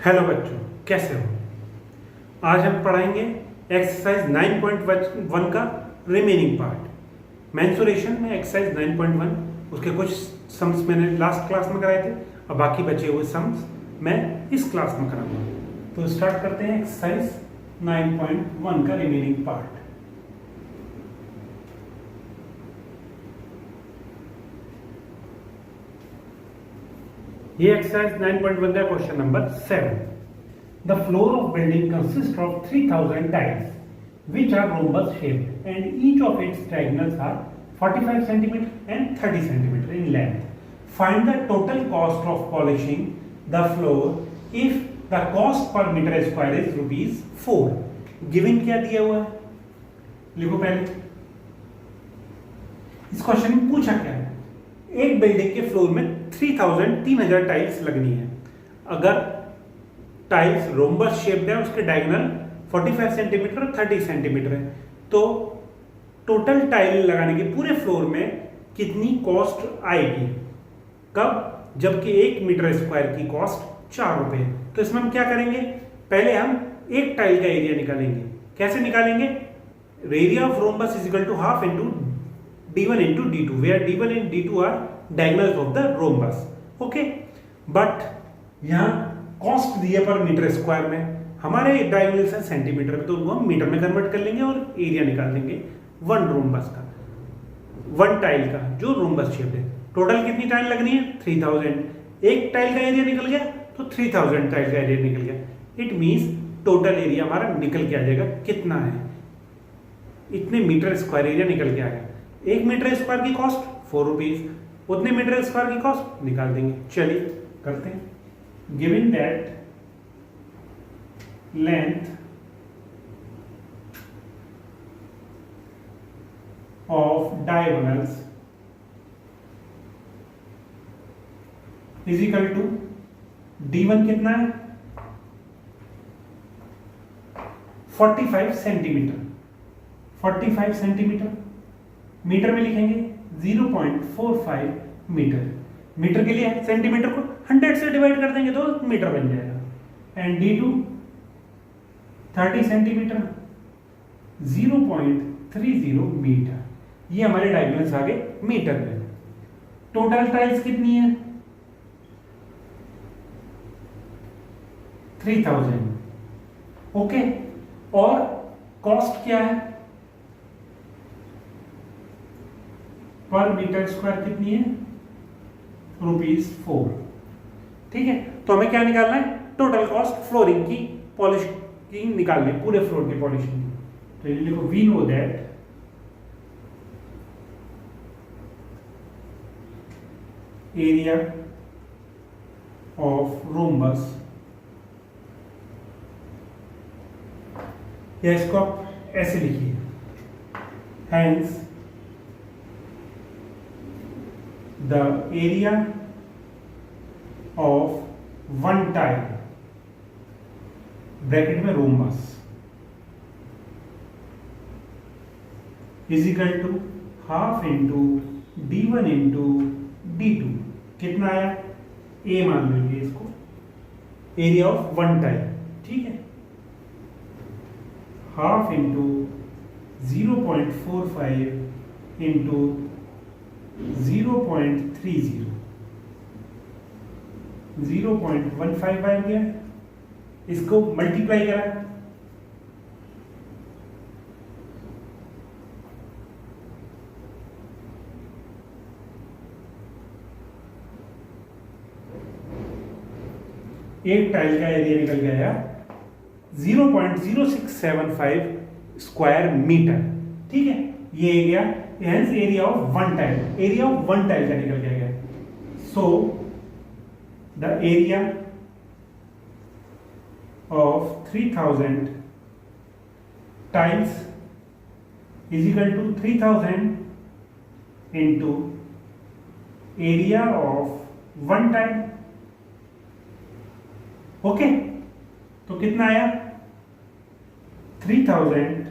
Hello बच्चों, कैसे हो। आज हम पढ़ाएंगे एक्सरसाइज 9.1 का रिमेनिंग पार्ट। मेंसुरेशन में एक्सरसाइज 9.1 उसके कुछ सम्स मैंने लास्ट क्लास में कराए थे और बाकी बचे हुए सम्स मैं इस क्लास में कराऊंगा। तो स्टार्ट करते हैं एक्सरसाइज 9.1 का रिमेनिंग पार्ट। ये एक्सरसाइज 9.1 का question number 7। The floor of building consist of 3000 tiles which are rhombus shaped and each of its diagonals are 45 cm and 30 cm in length. Find the total cost of polishing the floor if the cost per meter square is rupees 4. Given क्या दिया हुआ है, लिखो पहले। इस question में पूछा क्या है, एक बिल्डिंग के फ्लोर में 3000 टाइल्स लगनी है। अगर टाइल्स रोम्बस शेप्ड है, उसके डायगोनल 45 सेंटीमीटर और 30 सेंटीमीटर है, तो टोटल टाइल लगाने के पूरे फ्लोर में कितनी कॉस्ट आएगी। कब? जबकि 1 मीटर स्क्वायर की कॉस्ट 4 रुपए। तो इसमें हम क्या करेंगे, पहले हम एक टाइल का एरिया निकालेंगे। कैसे निकालेंगे? Area of rhombus is equal to half into d1 into d2 where d1 and d2 are diagonals of the rhombus. Okay, but यहाँ कॉस्ट दिया पर मीटर स्क्वायर में, हमारे डायगोनल्स है सेंटीमीटर में, तो हम मीटर में कन्वर्ट कर लेंगे और एरिया निकाल लेंगे 1 रोम्बस का, 1 टाइल का जो रोम्बस शेप्ड है। टोटल कितनी टाइल लगनी है? 3000। एक टाइल का एरिया निकल गया तो 3000 टाइल का एरिया निकल गया। इट मीन्स टोटल एरिया हमारा निकल के आ जाएगा कितना है, इतने मीटर स्क्वायर एरिया निकल के आ गया। 1 मीटर स्क्वायर की कॉस्ट 4 रुपीज, उतने मीटर स्क्वायर की कॉस्ट निकाल देंगे। चलिए करते हैं। Given that length of diagonals is equal to d1 कितना है? 45 सेंटीमीटर। 45 सेंटीमीटर मीटर में लिखेंगे 0.45 मीटर। मीटर के लिए सेंटीमीटर को 100 से डिवाइड कर देंगे तो मीटर बन जाएगा। And d2 30 centimetre 0.30 metre. ये हमारे डायगोनल्स आ गए मीटर में। टोटल टाइल्स कितनी है? 3000। ओके, और कॉस्ट क्या है पर मीटर स्क्वायर कितनी है? ₹4। ठीक है, तो हमें क्या निकालना है? टोटल कॉस्ट फ्लोरिंग की पॉलिशिंग निकालनी है, पूरे फ्लोर की पॉलिशिंग। तो ये लिखो, we know that area of rhombus, या इसको आप ऐसे लिखिए, hence the area of 1 tile bracket में rhombus is equal to half into d1 into d2। कितना आया? a मान लीजिए इसको, एरिया ऑफ 1 टाइल। ठीक है, हाफ इंटू 0.45 इंटू 0.30 0.15 बन गया। इसको मल्टीप्लाई करा, एक टाइल का एरिया निकल गया 0.0675 स्क्वायर मीटर। ठीक है, ये area, hence area of 1 tile, area of 1 tile का निकल गया। So the area of 3000 tiles is equal to 3000 into area of 1 tile. Okay, तो कितना आया? 3000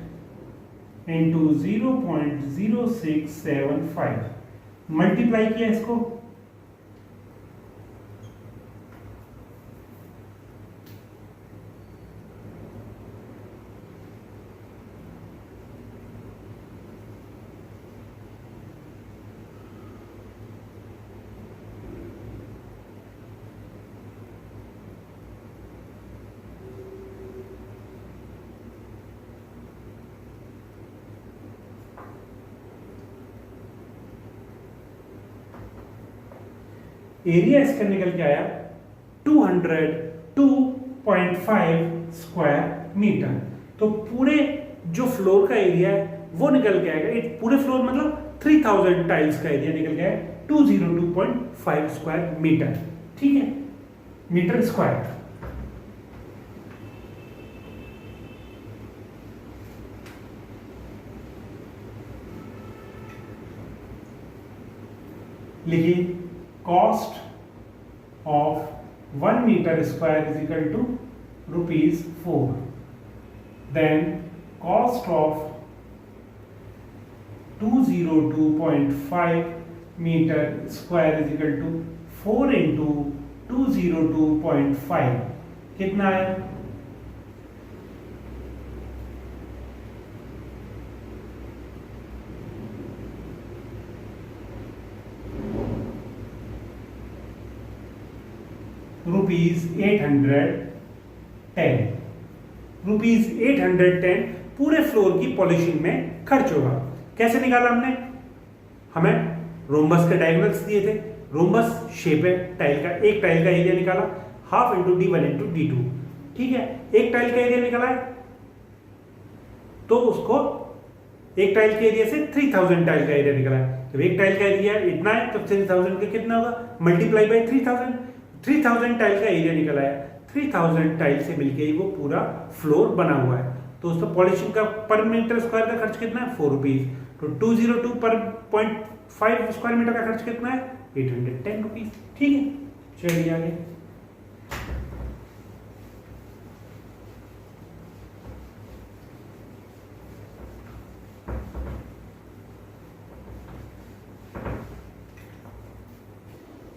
इंटू 0.0675 मल्टीप्लाई किया इसको एरिया इसका निकल के आया 202.5 स्क्वायर मीटर। तो पूरे जो फ्लोर का एरिया है वो निकल के आएगा, एक पूरे फ्लोर मतलब 3000 टाइल्स का एरिया निकल गया है 202.5 स्क्वायर मीटर। ठीक है, मीटर स्क्वायर। लिखिए cost of 1 metre square is equal to ₹4। Then cost of 202.5 metre square is equal to 4 into 202.5 कितना है? ₹810 पूरे फ्लोर की पॉलिशिंग में खर्च होगा। कैसे निकाला हमने? हमें रोम्बस के डायगोनल्स दिए थे, रोम्बस शेप है टाइल का, एक टाइल का एरिया निकाला half into D1 into D2। ठीक है, एक टाइल का एरिया निकाला है तो उसको एक टाइल के एरिया से 3000 टाइल का एरिया निकाला है। जब एक टाइल का एरिया इतना है तो 3000 का कितना होगा? मल्टीप्लाई बाय 3000 टाइल का एरिया निकला है। 3000 टाइल से मिलके ही वो पूरा फ्लोर बना हुआ है। तो उसका पॉलिशिंग का पर मीटर स्क्वायर का खर्च कितना है? ₹4। तो 202 पर 0.5 स्क्वायर मीटर का खर्च कितना है? ₹810। ठीक है, चलिए आगे।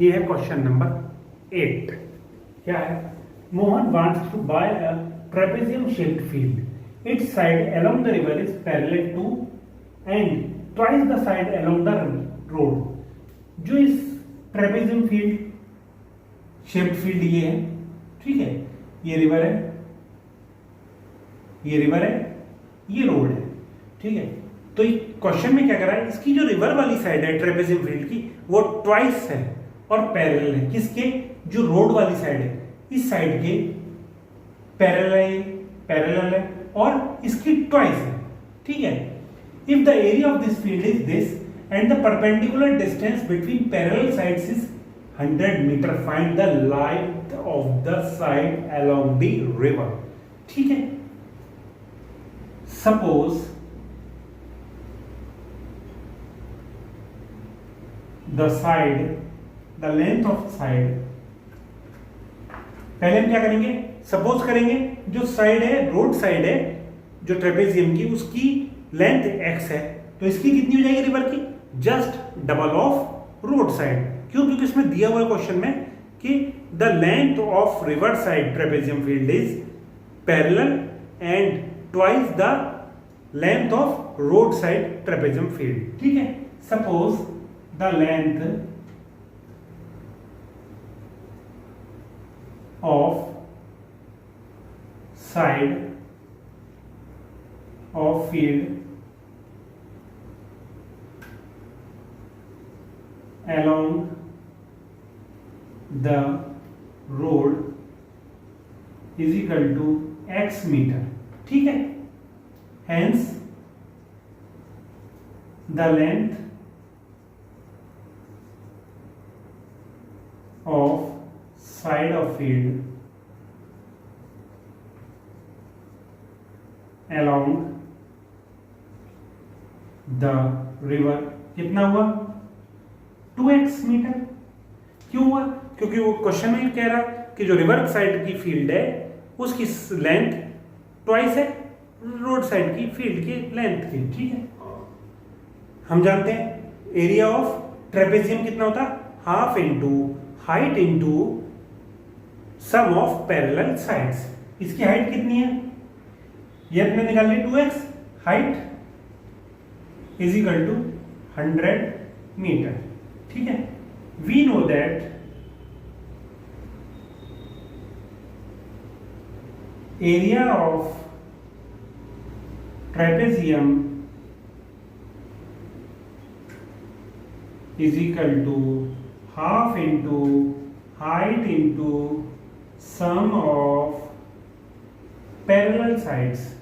ये है क्वेश्चन नंबर 8। क्या है? Mohan wants to buy a trapezium shaped field. Its side along the river is parallel to and twice the side along the road। जो इस ट्रेपेजियम फील्ड शेप्ड फील्ड ये है, ठीक है, ये रिवर है, ये रिवर है, ये रोड है। ठीक है, तो क्वेश्चन में क्या करा है? इसकी जो रिवर वाली साइड है ट्रेपेजियम फील्ड की वो ट्वाइस है और पैरेलल है किसके? जो रोड वाली साइड है इस साइड के पैरेलल है और इसकी ट्वाइस है। ठीक है, if the area of this field is this and the perpendicular distance between parallel sides is 100 metre, find the length of the side along the river. ठीक है, suppose the length of side, पहले हम क्या करेंगे? Suppose करेंगे जो side है, road side है जो ट्रेपेजियम की, उसकी लेंथ x है, तो इसकी कितनी हो जाएगी रिवर की? Just double of road side. क्यों? क्योंकि इसमें दिया हुआ है क्वेश्चन में कि the length of river side trapezium field is parallel and twice the length of road side trapezium field. ठीक है, suppose the length of side of field along the road is equal to x meter। ठीक है, hence the length of side of field along the river कितना हुआ? 2x metre. क्यों हुआ? क्योंकि वो क्वेश्चन में कह रहा है कि जो रिवर साइड की फील्ड है उसकी लेंथ ट्वाइस है रोड साइड की फील्ड की लेंथ की। ठीक है, हम जानते हैं एरिया ऑफ ट्रेपेजियम कितना होता है? Half into height into sum of parallel sides. इसकी हाइट कितनी है? ये अपने निकाल लिया 2x, height is equal to 100 metre. ठीक है, we know that area of trapezium is equal to half into height into sum of parallel sides.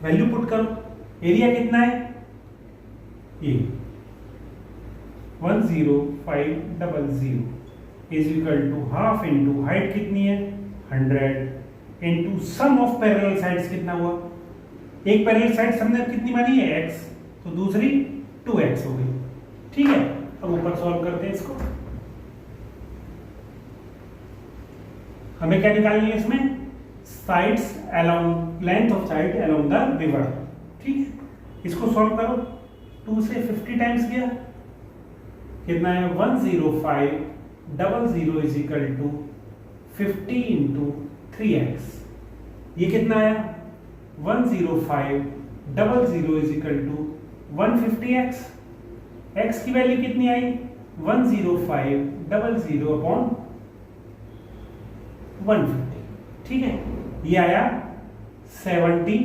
Value put करो। एरिया कितना है? ये 10500 is equal to half into height कितनी है 100 into sum of parallel sides कितना हुआ? एक parallel side हमने कितनी मानी है x, तो दूसरी 2x हो गई। ठीक है, अब ऊपर सॉल्व करते हैं इसको। हमें क्या निकालनी है इसमें? Sides along length of side along the river. ठीक है, इसको सॉल्व करो। 2 से 50 टाइम्स गया, कितना है 10500 is equal to 50 into 3x। ये कितना आया 10500 is equal to 150x। x की वैल्यू कितनी आई 10500 अपॉन 150। ठीक है, ये आया 70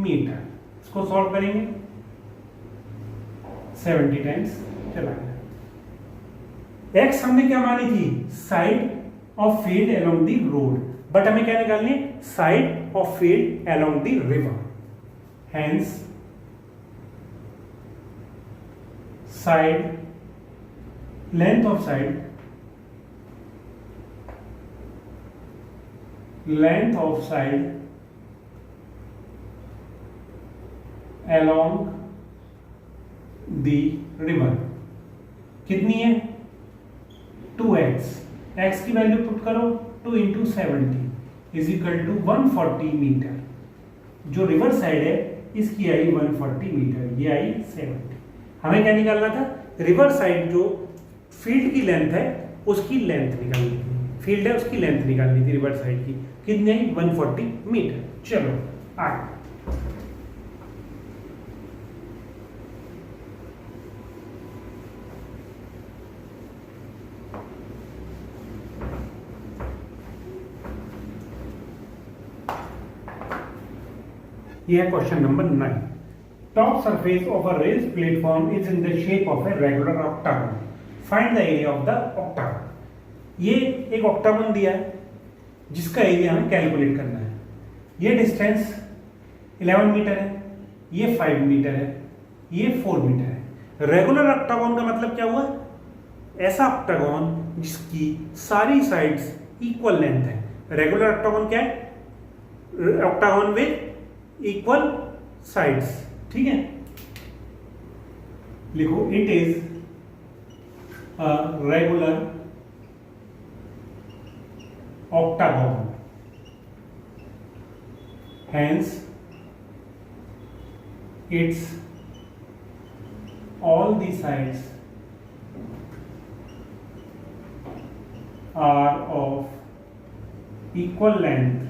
मीटर। इसको सॉल्व करेंगे, 70 टाइम्स चला गया। x हमने क्या मानी थी? Side of field along the road, but हमें क्या निकालनी? Side of field along the river. Hence side length of side along the river कितनी है 2x। x की वैल्यू पुट करो 2 into 70 is equal to 140 metre. जो रिवर साइड है इसकी आई 140 मीटर, ये आई 70। हमें क्या निकालना था? रिवर साइड जो फील्ड की लेंथ है उसकी लेंथ निकालनी थी। फील्ड है उसकी लेंथ निकालनी थी रिवर साइड की, कितनी आई 140 मीटर। चलो आगे। यह है question number 9। Top surface of a raised platform is in the shape of a regular octagon, find the area of the octagon. ये एक ऑक्टागन दिया है जिसका एरिया हमें कैलकुलेट करना है। ये डिस्टेंस 11 मीटर है, ये 5 मीटर है, ये 4 मीटर है। रेगुलर ऑक्टागन का मतलब क्या हुआ? ऐसा ऑक्टागन जिसकी सारी साइड्स इक्वल लेंथ है। रेगुलर ऑक्टागन क्या है? Octagon with equal sides. ठीक है, लिखो it is a regular octagon, hence its all the sides are of equal length।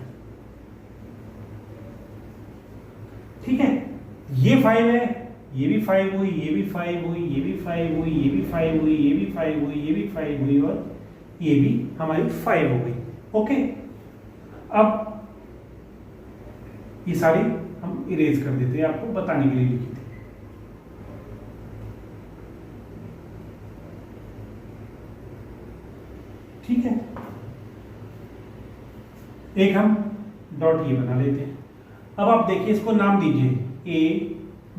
ठीक है, ये 5 है, ये भी 5 हुई, ये भी 5 हुई, ये भी 5 हुई, ये भी 5 हुई, ये भी 5 हुई, ये भी 5 हुई और ये भी हमारी 5 हो गई। ओके, अब ये सारी हम इरेज कर देते हैं, आपको बताने के लिए लिखी थी। ठीक है, एक हम डॉट ये बना लेते हैं। अब आप देखिए, इसको नाम दीजिए A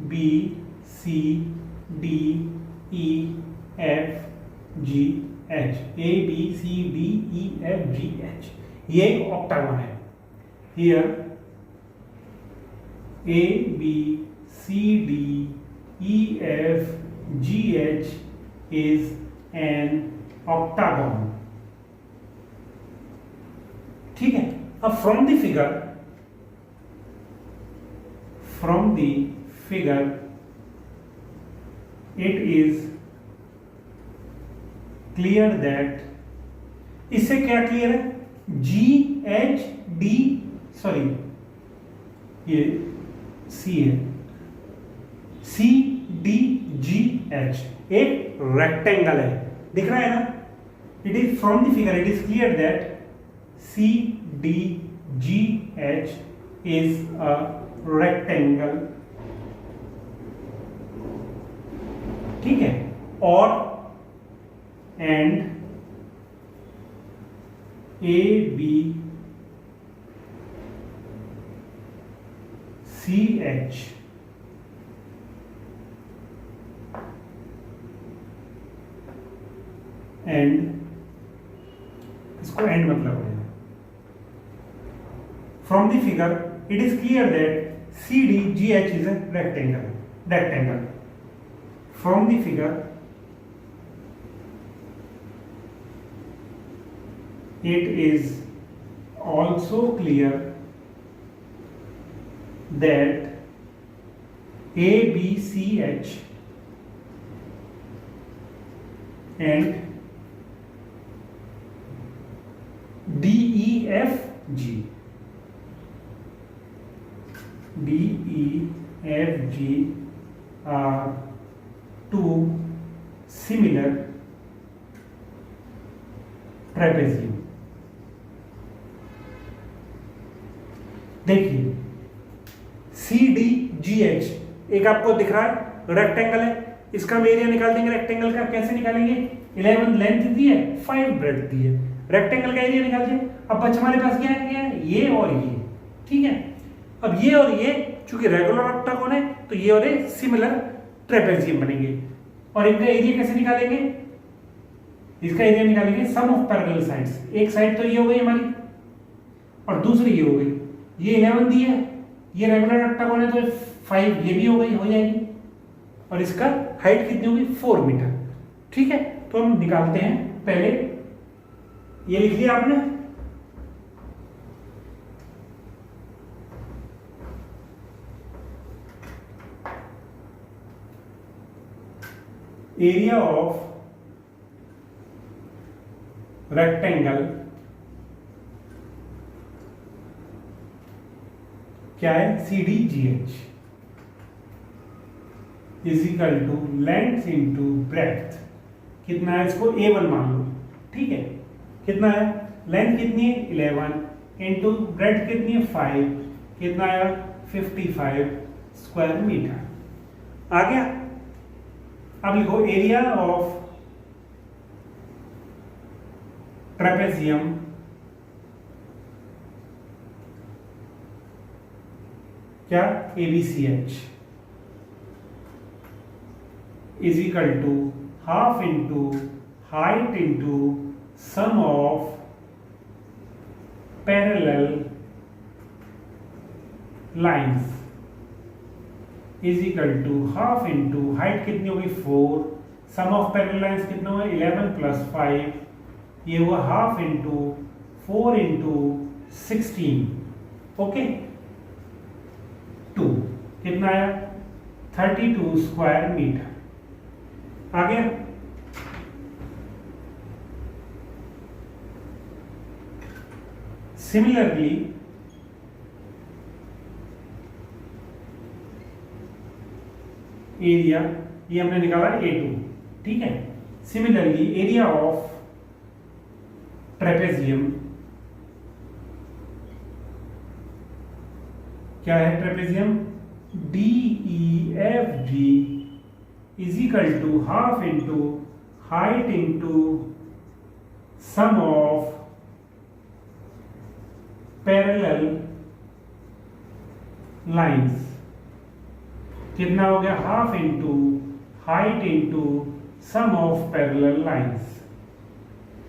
B C D E F G H। A B C D E F G H, ये एक ऑक्टागन है। Here A B C D E F G H is an octagon। ठीक है, अब from the figure it is clear that, इससे क्या clear है? ये C है, CDGH एक रेक्टेंगल है, दिख रहा है ना? It is from the figure it is clear that CDGH is a rectangle ठीक है, और and A B C H and, इसको एंड मतलब है, from the figure it is clear that C D G H is a rectangle from the figure it is also clear that ABCH and DEFG are two similar trapezium। देखिए CDGH एक आपको दिख रहा है rectangle है, इसका हम area निकाल देंगे रेक्टेंगल का। कैसे निकालेंगे? 11 लेंथ दी है, 5 ब्रेड्थ दी है, रेक्टेंगल का एरिया निकाल दिया। अब बच्चे हमारे पास क्या है, ये और ये, ठीक है। अब ये और ये चूंकि रेगुलर ऑक्टागोन है तो ये और ये सिमिलर ट्रेपेजियम बनेंगे। और इनका एरिया कैसे निकालेंगे? इसका एरिया निकालेंगे सम ऑफ पैरेलल साइड्स। एक साइड तो ये हो गई हमारी और दूसरी ये हो गई। ये 11 दी है, ये रेगुलर ऑक्टागोन है तो 5 ये भी हो गई, हो जाएगी। और इसका हाइट कितनी होगी? 4 मीटर, ठीक है। तो हम निकालते हैं, पहले ये लिख लिया आपने, एरिया ऑफ रेक्टेंगल क्या है? CDGH is equal to length into breadth. कितना है? इसको A1 मान लो, ठीक है। कितना है? लेंथ कितनी है? 11 इंटू ब्रेड्थ कितनी है? 5। कितना आया? 55 स्क्वायर मीटर। आ गया। अब लिखो एरिया ऑफ ट्रेपेजियम क्या? ABCH is equal to half into height into sum of parallel lines is equal to half into height कितनी होगी? 4। सम ऑफ पैरेलल लाइंस कितना हुआ? 11 प्लस 5, ये हुआ हाफ इंटू 4 इंटू 16, ओके। 2 कितना आया? 32 स्क्वायर मीटर। आ गया। सिमिलरली एरिया, ये हमने निकाला A2, ठीक है। सिमिलरली एरिया ऑफ ट्रेपेजियम क्या है? Trapezium DEFG is equal to half into height into sum of parallel lines. कितना हो गया? Half into height into sum of parallel lines.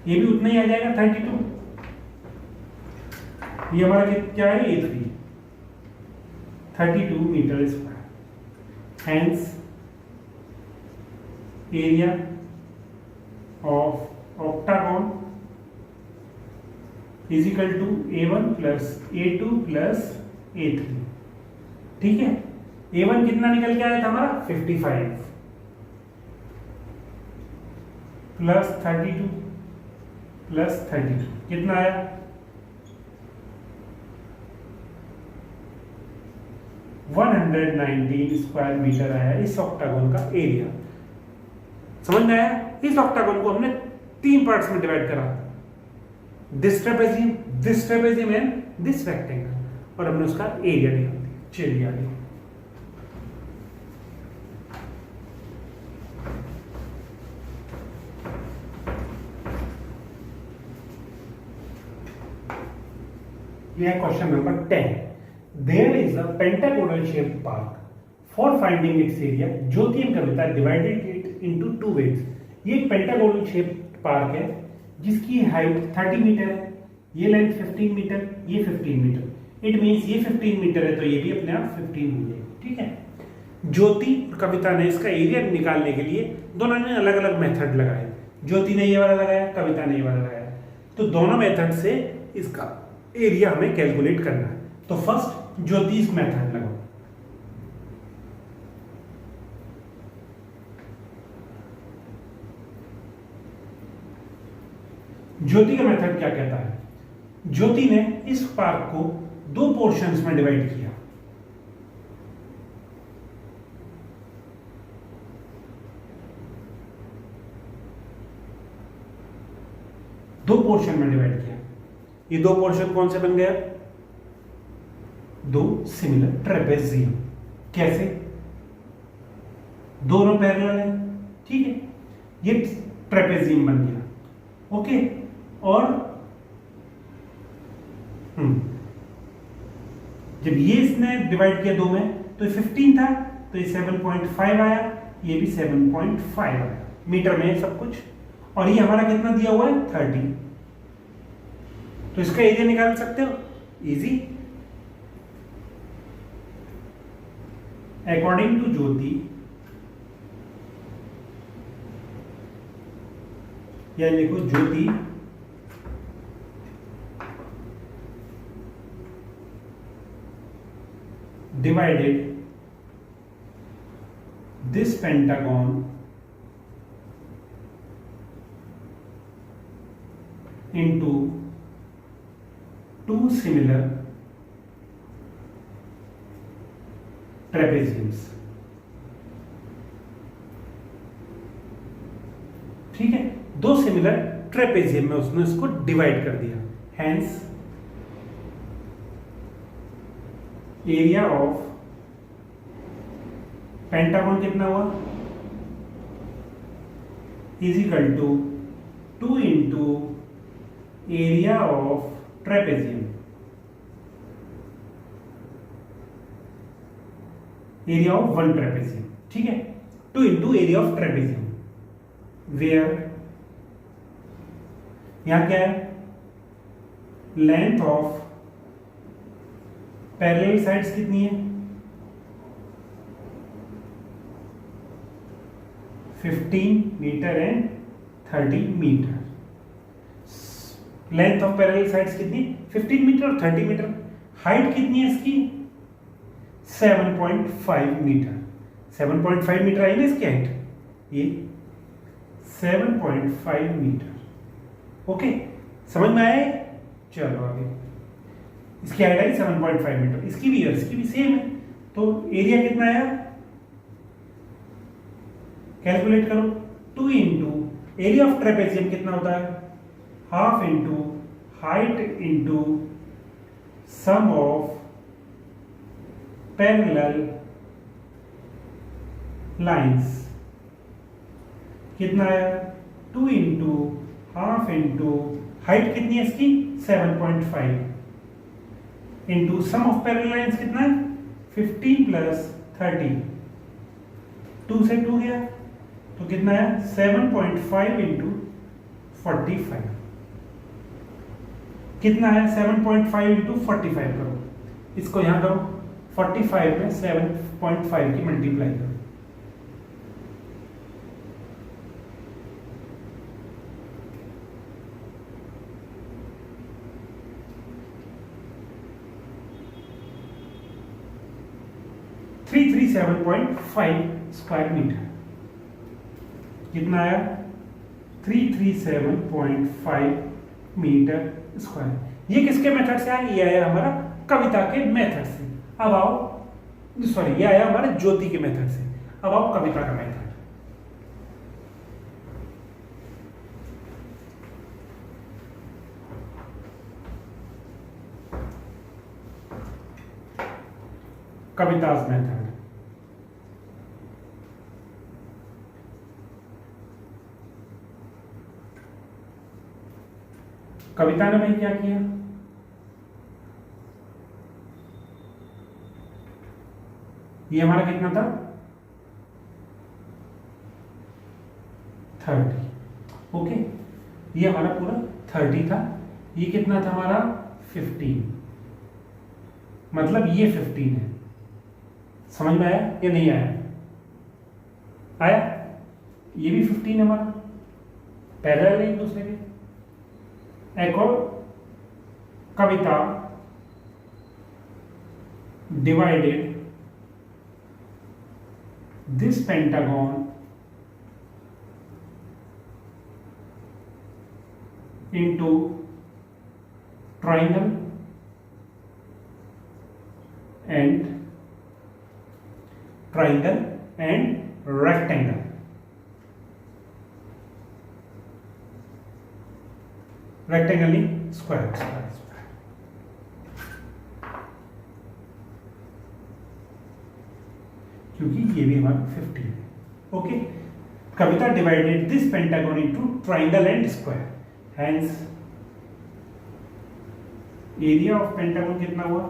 ये भी उतना ही आ जाएगा, 32। ये हमारा क्या है? A3, 32 metre square. Hence area of octagon is equal to A1 plus A2 plus A3, ठीक है। A1 कितना निकल के आया था हमारा? 55 प्लस 32 प्लस 32 कितना आया? 119 स्क्वायर मीटर आया इस ऑक्टागोन का एरिया। समझ में आया? इस ऑक्टागोन को हमने 3 पार्ट्स में डिवाइड करा, this trapezium and this rectangle, और हमने उसका एरिया निकाल दिया। चलिए आगे। ये है question number 10। There is a pentagonal shaped park for finding its area Jyoti and Kavita divided it into two ways. ये एक पेंटागोनल शेप्ड पार्क है जिसकी हाइट 30 मीटर है, ये लेंथ 15 मीटर, ये 15 मीटर। इट मींस ये 15 मीटर है तो ये भी अपने आप 15 हो जाएगा। ठीक है, ज्योति और कविता ने इसका एरिया निकालने के लिए दोनों ने अलग अलग मेथड लगाए। ज्योति ने ये वाला लगाया, कविता ने ये वाला लगाया। तो दोनों मेथड से इसका एरिया हमें कैलकुलेट करना है। तो फर्स्ट ज्योति इस मेथड लगाओ। ज्योति का मेथड क्या कहता है? ज्योति ने इस पार्क को दो पोर्शंस में डिवाइड किया। दो पोर्शन में डिवाइड किया। ये दो पोर्शन कौन से बन गया? दो सिमिलर ट्रेपेजियम। कैसे? दोनों पैरेलल है। ठीक है, ये ट्रेपेजियम बन गया। ओके, और जब ये इसने डिवाइड किया दो में तो ये 15 था, तो ये 7.5 आया, ये भी 7.5 आया। मीटर में सब कुछ। और ये हमारा कितना दिया हुआ है? 30। तो इसका एरिया निकाल सकते हो इजी। अकॉर्डिंग टू ज्योति, या लिखो Jyoti divided this pentagon into two similar trapeziums। ठीक है, दो सिमिलर ट्रेपेजियम में उसने इसको डिवाइड कर दिया। हैंस एरिया ऑफ पेंटागन कितना हुआ? Is equal to 2 into area of trapezium. Area of one trapezium. ठीक है, 2 into area of trapezium, where यहां क्या है? लेंथ ऑफ पैरेलल साइड्स कितनी है? 15 metre and 30 metre. Length of parallel sides कितनी? 15 मीटर और 30 मीटर। हाइट कितनी है इसकी? 7.5 मीटर। 7.5 मीटर आई ना इसकी हाइट, ये 7.5 मीटर। ओके, समझ में आया? चलो आगे। इसकी हाइट आई 7.5 मीटर, इसकी भी सेम है। तो एरिया कितना आया? कैलकुलेट करो। 2 इंटू एरिया ऑफ ट्रेपेजियम कितना होता है? Half into height into sum of parallel lines. कितना है? 2 इंटू हाफ इंटू हाइट कितनी है इसकी? 7.5 into sum of parallel lines कितना है? 15 प्लस 30। 2 से 2 गया तो कितना है? 7.5 इंटू 45। कितना है? 7.5 इंटू 45 करो, इसको यहां करो। 45 में 7.5 की मल्टीप्लाई करो। Three 337.5 square metre. कितना आया? 337.5 मीटर स्क्वायर। ये किसके मेथड से आया? ये आया हमारा कविता के मेथड से। अब आओ, सॉरी, ये आया हमारे ज्योति के मेथड से। अब आओ कविता का मेथड। कविता's मेथड। कविता ने भाई क्या किया? ये हमारा कितना था 30, ओके। ये हमारा पूरा 30 था, ये कितना था हमारा 15, मतलब ये 15 है। समझ में आया या नहीं आया? आया? ये भी 15 है हमारा, पैरेलल है एक दूसरे के। एक और कविता divided this pentagon into triangle and rectangle. Rectangle नहीं, square. क्योंकि ये भी हमारा 50 है, okay. Kavita divided this pentagon into triangle and square, hence area of pentagon कितना हुआ?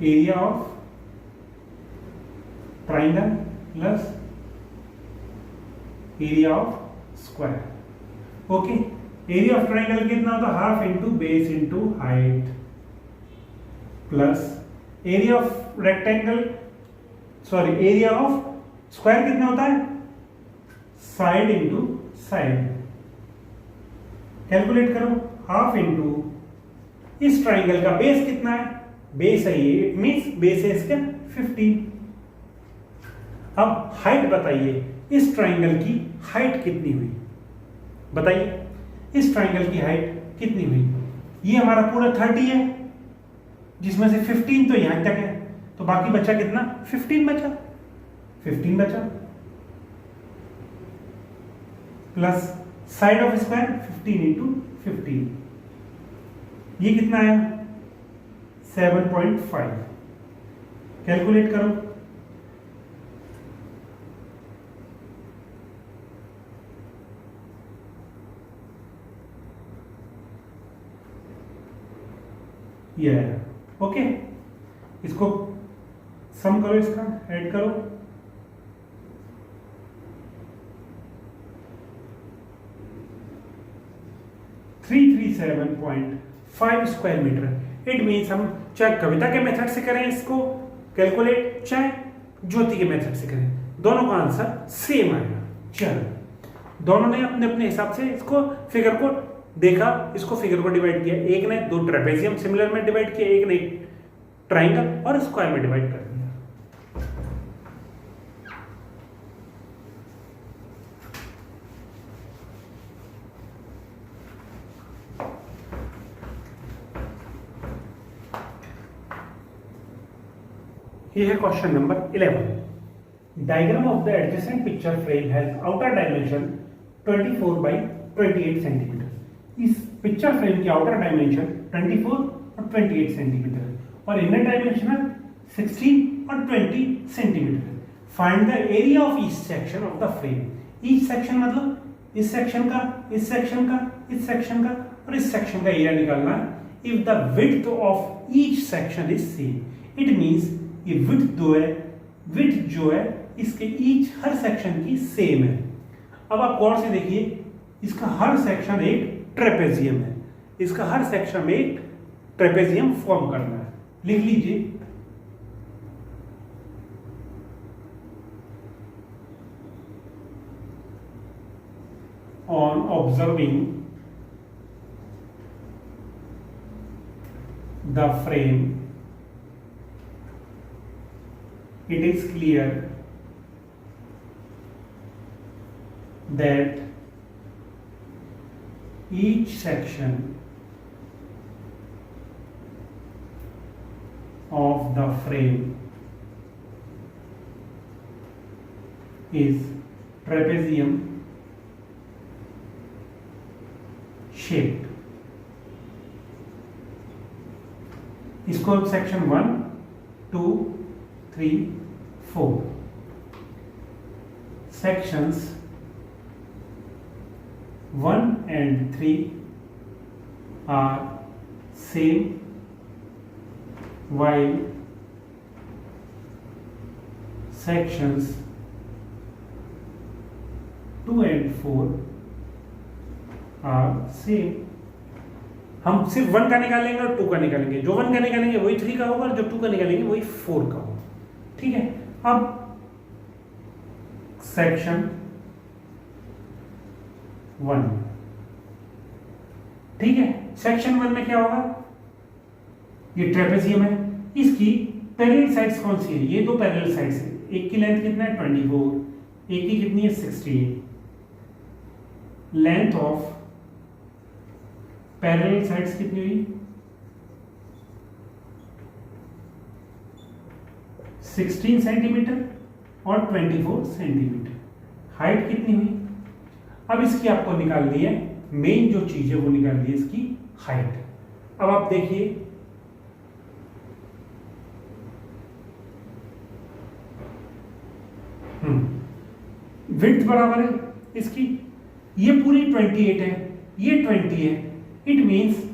Area of triangle plus area of square, okay. Area of triangle कितना होता है? Half into base into height plus area of rectangle, sorry area of square कितना होता है? Side into side. Calculate करो, half into इस ट्राइंगल का base कितना है? बेस है ये, इट मींस बेस है इसका 15। अब हाइट बताइए, इस ट्राइंगल की हाइट कितनी हुई? बताइए इस ट्राइंगल की हाइट कितनी हुई? ये हमारा पूरा 30 है, जिसमें से 15 तो यहां तक है, तो बाकी बचा कितना? 15 बचा, 15 बचा plus side of square 15 into 15, ये कितना आया? 7.5। कैलकुलेट करो, ये आया, ओके। इसको सम करो, इसका ऐड करो, (337.5 स्क्वायर मीटर। इट मीन्स हम चाहे कविता के मेथड से करें इसको कैलकुलेट, चाहे ज्योति के मेथड से करें, दोनों का आंसर सेम आएगा। चलो, दोनों ने अपने अपने हिसाब से इसको फिगर को देखा, इसको फिगर को डिवाइड किया। एक ने दो ट्रेपेजियम सिमिलर में डिवाइड किया, एक ने ट्राइंगल और स्क्वायर में डिवाइड कर दिया। ये है question number 11। Diagram of the adjacent picture frame has outer dimension 24 by 28 centimetre. इस पिक्चर फ्रेम की आउटर डायमेंशन 24 और 28 सेंटीमीटर और इनर डायमेंशन 16 और 20 centimetre. Find the area of each section of the frame. Each section मतलब इस section का, इस section का, इस सेक्शन का और इस सेक्शन का एरिया निकालना है। If the width of each section is same, it means ये विड्थ जो है इसके ईच हर सेक्शन की सेम है। अब आप गौर से देखिए, इसका हर सेक्शन एक ट्रेपेजियम है, इसका हर सेक्शन में एक ट्रेपेजियम फॉर्म करना है। लिख लीजिए, on observing the frame it is clear that each section of the frame is trapezium shaped. इसको section 1, 2, 3, 4 sections 1 and 3 are same while sections 2 and 4 are same. हम सिर्फ 1 का निकालेंगे और 2 का निकालेंगे, जो 1 का निकालेंगे वही 3 का होगा और जो 2 का निकालेंगे वही 4 का होगा। ठीक है, अब सेक्शन 1, ठीक है, सेक्शन 1 में क्या होगा, ये ट्रेपेजियम है, इसकी पैरेलल साइड्स कौन सी है, ये दो पैरेलल साइड्स है, एक की लेंथ कितना है 24, एक की कितनी है 16। लेंथ ऑफ पैरेलल साइड्स कितनी हुई 16 सेंटीमीटर और 24 सेंटीमीटर। हाइट कितनी हुई, अब इसकी आपको निकालनी है, मेन जो चीज है वो निकालनी है इसकी हाइट। अब आप देखिए विड्थ बराबर है इसकी, ये पूरी 28 है, ये 20 है, इट मींस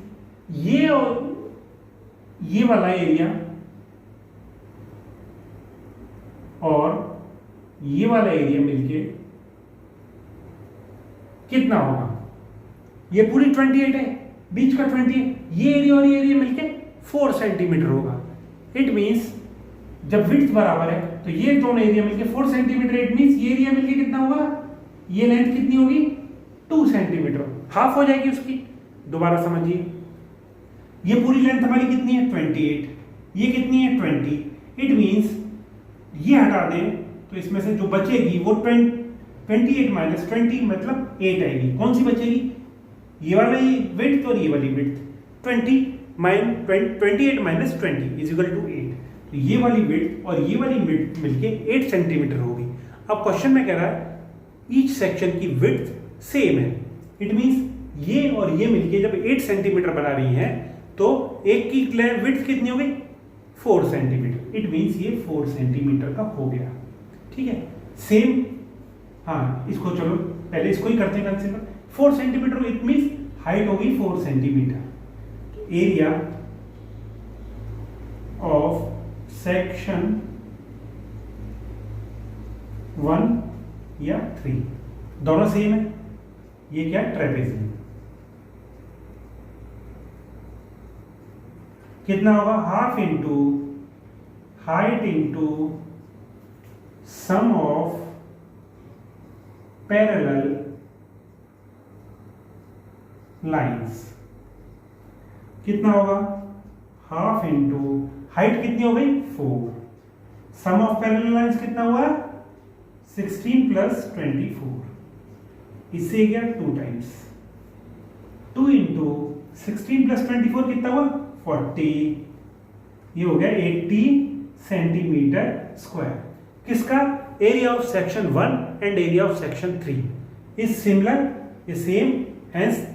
ये और ये वाला एरिया और ये वाला एरिया मिलके कितना होगा, ये पूरी 28 है, बीच का 20 है, ये एरिया और ये एरिया मिलके 4 सेंटीमीटर होगा। इट मींस जब विड्थ बराबर है तो ये दोनों एरिया मिलके 4 सेंटीमीटर, इट मींस ये एरिया मिलके कितना होगा, ये लेंथ कितनी होगी 2 सेंटीमीटर, हाफ हो जाएगी उसकी। दोबारा समझिए, ये पूरी लेंथ हमारी कितनी है 28, ये कितनी है 20, इट मींस ये हटा दें तो इसमें से जो बचेगी वो 28 माइनस 20 मतलब 8 आएगी। कौन सी बचेगी, ये वाली विड्थ और ये वाली width, 28 minus 20 is equal to 8। तो ये वाली विड्थ और ये वाली विड्थ मिलके 8 सेंटीमीटर होगी। अब क्वेश्चन में कह रहा है ईच सेक्शन की विड्थ सेम है, इट मींस ये और ये मिलके जब 8 सेंटीमीटर बना रही हैं तो एक की विड्थ कितनी हो गई 4 सेंटीमीटर, इट मींस ये 4 सेंटीमीटर का हो गया। ठीक है, सेम, हाँ इसको चलो पहले इसको ही करते हैं consider, 4 centimetre, it means height होगी 4 सेंटीमीटर। एरिया ऑफ सेक्शन 1 या 3 दोनों सेम है, ये क्या ट्रेपेजियम, कितना होगा half into height into sum of parallel lines, कितना होगा हाफ इंटू हाइट कितनी हो गई 4, सम ऑफ पैरेलल लाइंस कितना हुआ 16 प्लस 24, इससे गया 2 टाइम्स, 2 इंटू 16 प्लस 24 कितना हुआ 40, ये हो गया 80 सेंटीमीटर स्क्वायर। किसका, area of section 1 and area of section 3 is similar, is same, hence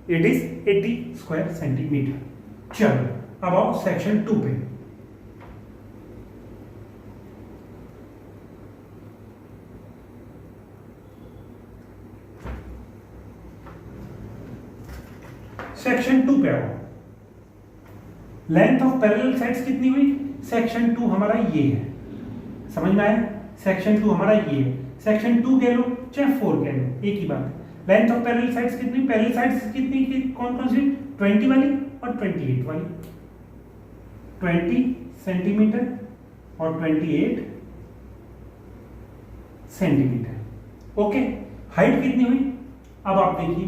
it is 80 square centimetre. चलो अब आओ सेक्शन 2 पे। सेक्शन 2 पे आओ, लेंथ ऑफ पैरेलल साइड्स कितनी हुई, सेक्शन 2 हमारा ये है, समझ में आया, सेक्शन 2 हमारा ये है, सेक्शन 2 कह लो चाहे 4 कह लो एक ही बात है। लेंथ ऑफ पैरेलल साइड्स कितनी, पैरेलल साइड्स कितनी, कौन कौन सी, 20 वाली और 28 वाली, 20 सेंटीमीटर और 28 सेंटीमीटर। ओके, हाइट कितनी हुई, अब आप देखिए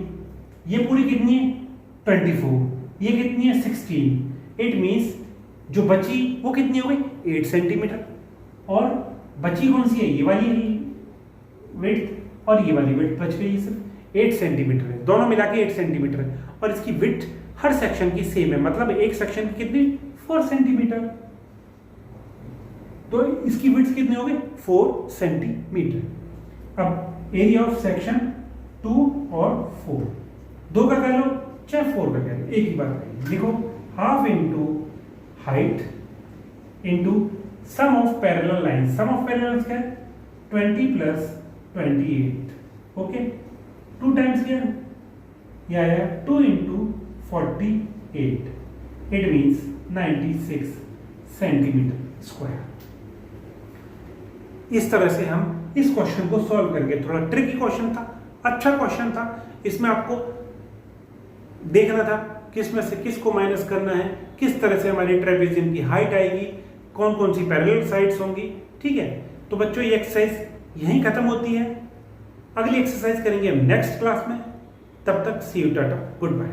ये पूरी कितनी है 24, ये कितनी है 16, इट मींस जो बची वो कितनी हो गई 8 सेंटीमीटर, और बची कौन सी है, ये वाली विड्थ और ये वाली विड्थ बच गई, सिर्फ 8 सेंटीमीटर है, दोनों मिला के 8 सेंटीमीटर है, और इसकी विड्थ हर सेक्शन की सेम है, मतलब एक सेक्शन की कितनी 4 सेंटीमीटर, तो इसकी विड्थ कितनी हो गई 4 सेंटीमीटर। अब एरिया ऑफ सेक्शन 2 और 4, 2 का कह लो चाहे 4 का कह लो एक ही बात है, लिखो half into height into sum of parallel line, sum of parallel क्या है 20 प्लस 28, ओके 2 टाइम्स क्या ये आया 2 into 48, it means 96 centimetre square. इस तरह से हम इस क्वेश्चन को सॉल्व करेंगे। थोड़ा ट्रिकी क्वेश्चन था, अच्छा क्वेश्चन था। इसमें आपको देखना था किस में से किसको माइनस करना है, किस तरह से हमारी ट्रेपेजियम की हाइट आएगी, कौन कौन सी पैरेलल साइड्स होंगी। ठीक है, तो बच्चों ये एक्सरसाइज यहीं खत्म होती है। अगली एक्सरसाइज करेंगे हम नेक्स्ट क्लास में। तब तक सी यू, टाटा, गुड बाय।